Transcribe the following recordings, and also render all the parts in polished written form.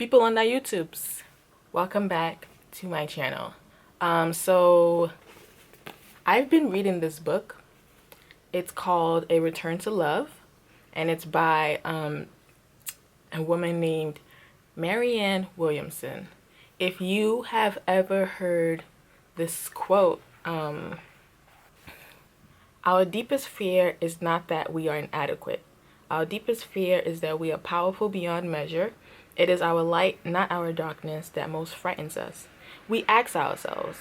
people on the YouTubes, welcome back to my channel. So I've been reading this book. It's called A Return to Love, and it's by a woman named Marianne Williamson. If you have ever heard this quote, our deepest fear is not that we are inadequate. Our deepest fear is that we are powerful beyond measure. It is our light, not our darkness, that most frightens us. We ask ourselves,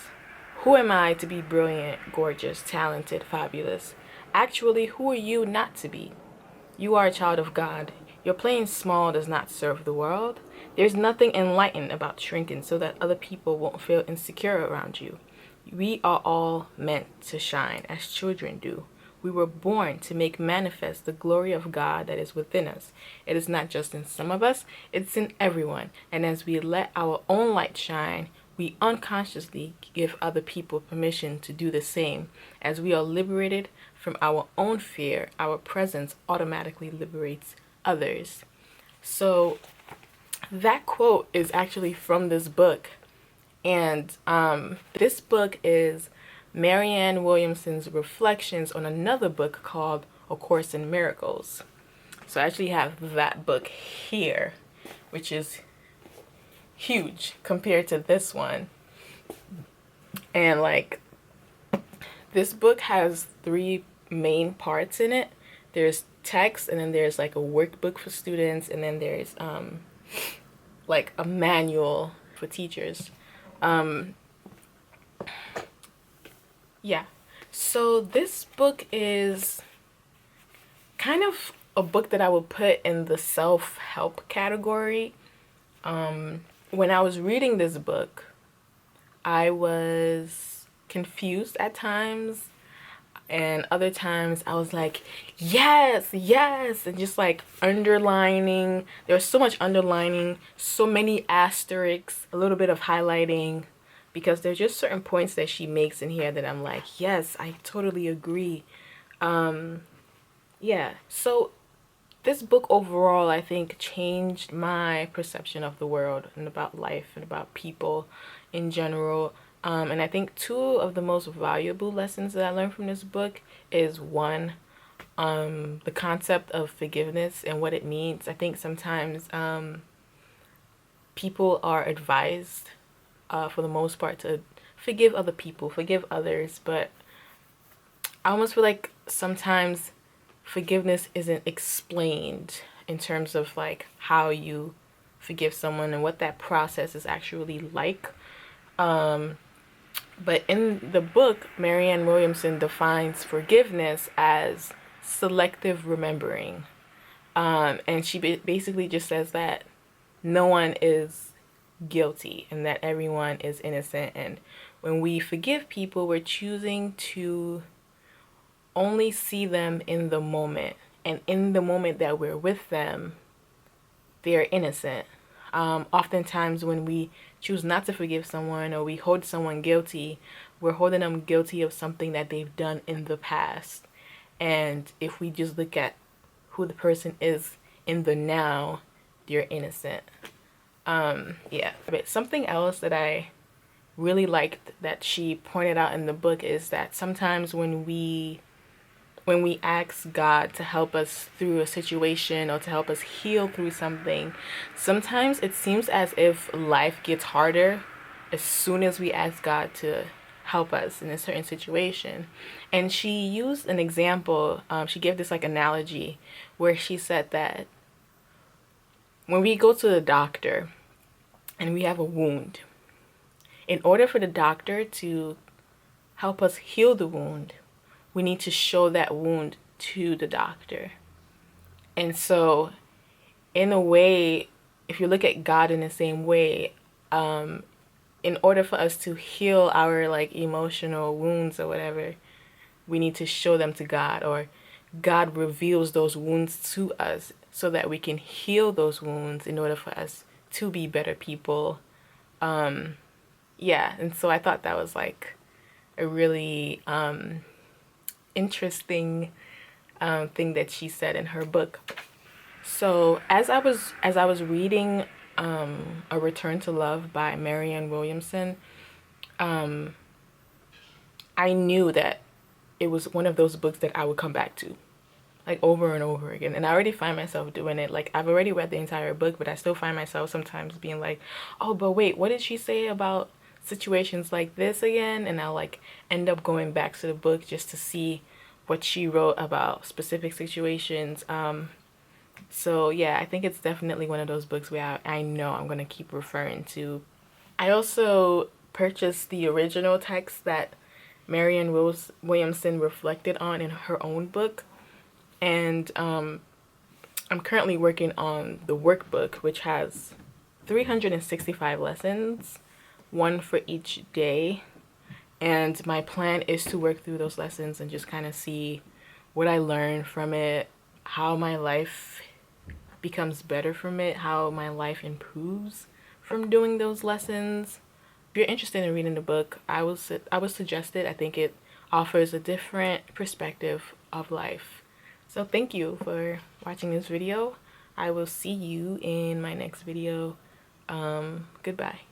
who am I to be brilliant, gorgeous, talented, fabulous? Actually, who are you not to be? You are a child of God. Your playing small does not serve the world. There's nothing enlightened about shrinking so that other people won't feel insecure around you. We are all meant to shine as children do. We were born to make manifest the glory of God that is within us. It is not just in some of us, it's in everyone. And as we let our own light shine, we unconsciously give other people permission to do the same. As we are liberated from our own fear, our presence automatically liberates others. So that quote is actually from this book. And this book is Marianne Williamson's reflections on another book called A Course in Miracles. So I actually have that book here, which is huge compared to this one. And like, this book has three main parts in it. There's text, and then there's like a workbook for students, and then there's like a manual for teachers. Yeah, so this book is kind of a book that I would put in the self-help category. When I was reading this book, I was confused at times, and other times I was like, yes, yes, and just like underlining. There was so much underlining, so many asterisks, a little bit of highlighting, because there's just certain points that she makes in here that I'm like, yes, I totally agree. Yeah, so this book overall, I think, changed my perception of the world and about life and about people in general. And I think two of the most valuable lessons that I learned from this book is one, the concept of forgiveness and what it means. I think sometimes people are advised, for the most part, to forgive other people, forgive others, but I almost feel like sometimes forgiveness isn't explained in terms of like how you forgive someone and what that process is actually like. But in the book, Marianne Williamson defines forgiveness as selective remembering. And she basically just says that no one is guilty and that everyone is innocent. And when we forgive people, we're choosing to only see them in the moment. And in the moment that we're with them, they're innocent. Oftentimes when we choose not to forgive someone or we hold someone guilty, we're holding them guilty of something that they've done in the past. And if we just look at who the person is in the now, they're innocent. Yeah. But something else that I really liked that she pointed out in the book is that sometimes when we ask God to help us through a situation or to help us heal through something, sometimes it seems as if life gets harder as soon as we ask God to help us in a certain situation. And she used an example. She gave this like analogy where she said that when we go to the doctor and we have a wound, in order for the doctor to help us heal the wound, we need to show that wound to the doctor. And so, in a way, if you look at God in the same way, in order for us to heal our like emotional wounds or whatever, we need to show them to God, or God reveals those wounds to us so that we can heal those wounds in order for us to be better people. Yeah, and so I thought that was like a really interesting thing that she said in her book. So as I was reading A Return to Love by Marianne Williamson, I knew that it was one of those books that I would come back to, like, over and over again. And I already find myself doing it. Like, I've already read the entire book, but I still find myself sometimes being like, oh, but wait, what did she say about situations like this again? And I'll, like, end up going back to the book just to see what she wrote about specific situations. So yeah, I think it's definitely one of those books where I know I'm going to keep referring to. I also purchased the original text that Marianne Williamson reflected on in her own book. And I'm currently working on the workbook, which has 365 lessons, one for each day. And my plan is to work through those lessons and just kind of see what I learn from it, how my life becomes better from it, how my life improves from doing those lessons. If you're interested in reading the book, I would suggest it. I think it offers a different perspective of life. So thank you for watching this video. I will see you in my next video. Goodbye.